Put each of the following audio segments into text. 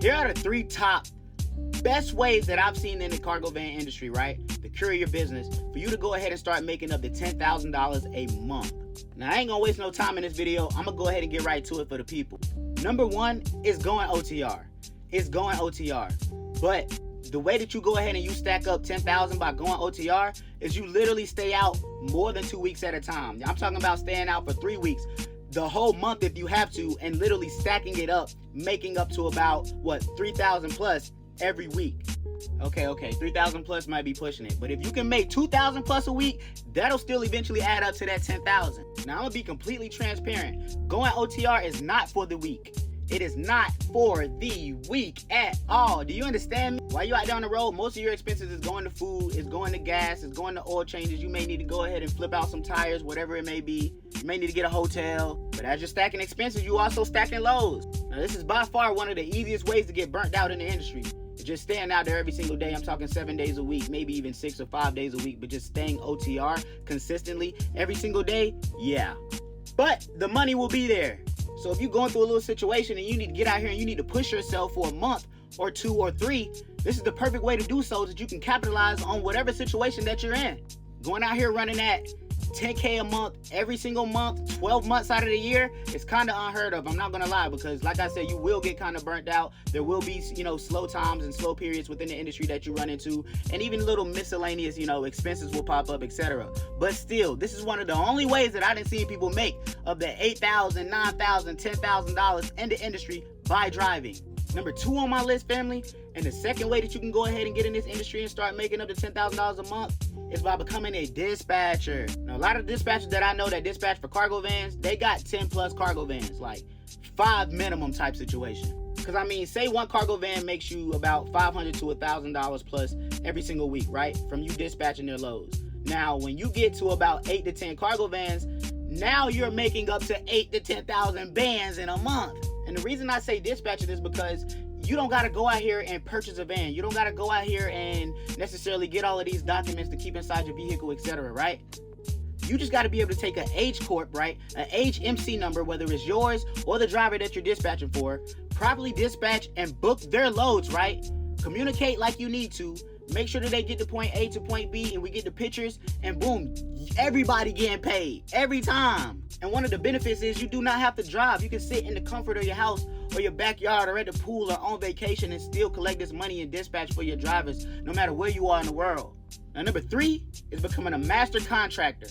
Here are the 3 top best ways that I've seen in the cargo van industry, right? To courier business, for you to go ahead and start making up to $10,000 a month. Now, I ain't gonna waste no time in this video. I'm gonna go ahead and get right to it for the people. Number 1 is going OTR. It's going OTR. But the way that you go ahead and you stack up 10,000 by going OTR is you literally stay out more than 2 weeks at a time. I'm talking about staying out for 3 weeks, the whole month if you have to, and literally stacking it up, making up to about, what, 3,000 plus every week. Okay, 3,000 plus might be pushing it, but if you can make 2,000 plus a week, that'll still eventually add up to that 10,000. Now, I'm gonna be completely transparent. Going OTR is not for the weak. It is not for the weak at all. Do you understand me? While you out down the road, most of your expenses is going to food, is going to gas, is going to oil changes. You may need to go ahead and flip out some tires, whatever it may be. You may need to get a hotel. But as you're stacking expenses, you also stacking loads. Now, this is by far one of the easiest ways to get burnt out in the industry. Just staying out there every single day. I'm talking 7 days a week, maybe even 6 or 5 days a week, but just staying OTR consistently every single day, yeah. But the money will be there. So if you're going through a little situation and you need to get out here and you need to push yourself for a month or 2 or 3, this is the perfect way to do so that you can capitalize on whatever situation that you're in. Going out here running at 10K a month every single month, 12 months out of the year, it's kind of unheard of. I'm not gonna lie, because like I said, you will get kind of burnt out. There will be, slow times and slow periods within the industry that you run into, and even little miscellaneous, expenses will pop up, etc. But still, this is one of the only ways that I didn't see people make of the $8,000, $9,000, $10,000 in the industry by driving. Number 2 on my list, family, and the second way that you can go ahead and get in this industry and start making up to $10,000 a month is by becoming a dispatcher. Now, a lot of dispatchers that I know that dispatch for cargo vans, they got 10 plus cargo vans, like 5 minimum type situation. Because I mean, say one cargo van makes you about $500 to $1,000 plus every single week, right? From you dispatching their loads. Now, when you get to about 8 to 10 cargo vans, now you're making up to 8 to 10,000 bands in a month. And the reason I say dispatching is because you don't got to go out here and purchase a van. You don't got to go out here and necessarily get all of these documents to keep inside your vehicle, etc., right? You just got to be able to take an age corp, right? An age MC number, whether it's yours or the driver that you're dispatching for, properly dispatch and book their loads, right? Communicate like you need to. Make sure that they get to point A to point B and we get the pictures, and boom, everybody getting paid every time. And one of the benefits is you do not have to drive. You can sit in the comfort of your house or your backyard or at the pool or on vacation and still collect this money and dispatch for your drivers no matter where you are in the world. Now, number 3 is becoming a master contractor.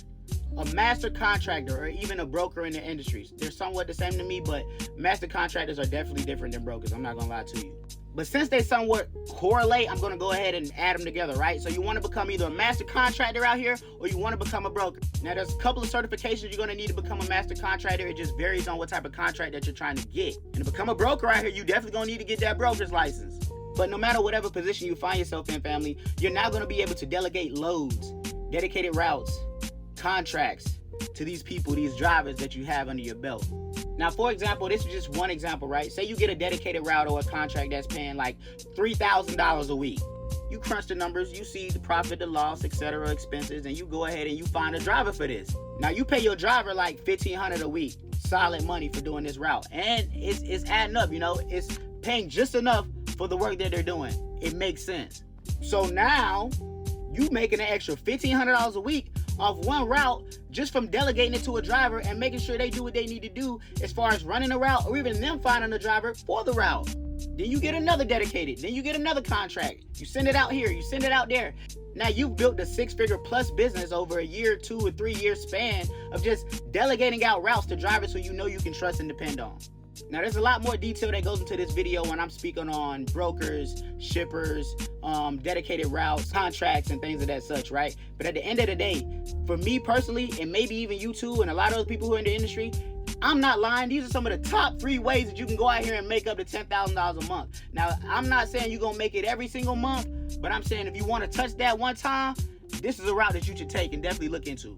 A master contractor, or even a broker in the industries. They're somewhat the same to me, but master contractors are definitely different than brokers. I'm not gonna lie to you. But since they somewhat correlate, I'm gonna go ahead and add them together, right? So you wanna become either a master contractor out here, or you wanna become a broker. Now, there's a couple of certifications you're gonna need to become a master contractor. It just varies on what type of contract that you're trying to get. And to become a broker out here, you definitely gonna need to get that broker's license. But no matter whatever position you find yourself in, family, you're now gonna be able to delegate loads, dedicated routes, contracts to these people, these drivers that you have under your belt. Now, for example, this is just one example, right? Say you get a dedicated route or a contract that's paying like $3,000 a week. You crunch the numbers, you see the profit, the loss, etc., expenses, and you go ahead and you find a driver for this. Now, you pay your driver like $1,500 a week, solid money for doing this route, and it's adding up. It's paying just enough for the work that they're doing. It makes sense. So now you making an extra $1,500 a week off one route just from delegating it to a driver and making sure they do what they need to do as far as running the route, or even them finding a driver for the route. Then you get another dedicated, then you get another contract. You send it out here, you send it out there. Now you've built a 6-figure plus business over a year, 2 or 3 year span of just delegating out routes to drivers who you know you can trust and depend on. Now, there's a lot more detail that goes into this video when I'm speaking on brokers, shippers, dedicated routes, contracts, and things of that such, right? But at the end of the day, for me personally, and maybe even you too, and a lot of other people who are in the industry, I'm not lying. These are some of the top 3 ways that you can go out here and make up to $10,000 a month. Now, I'm not saying you're going to make it every single month, but I'm saying if you want to touch that one time, this is a route that you should take and definitely look into.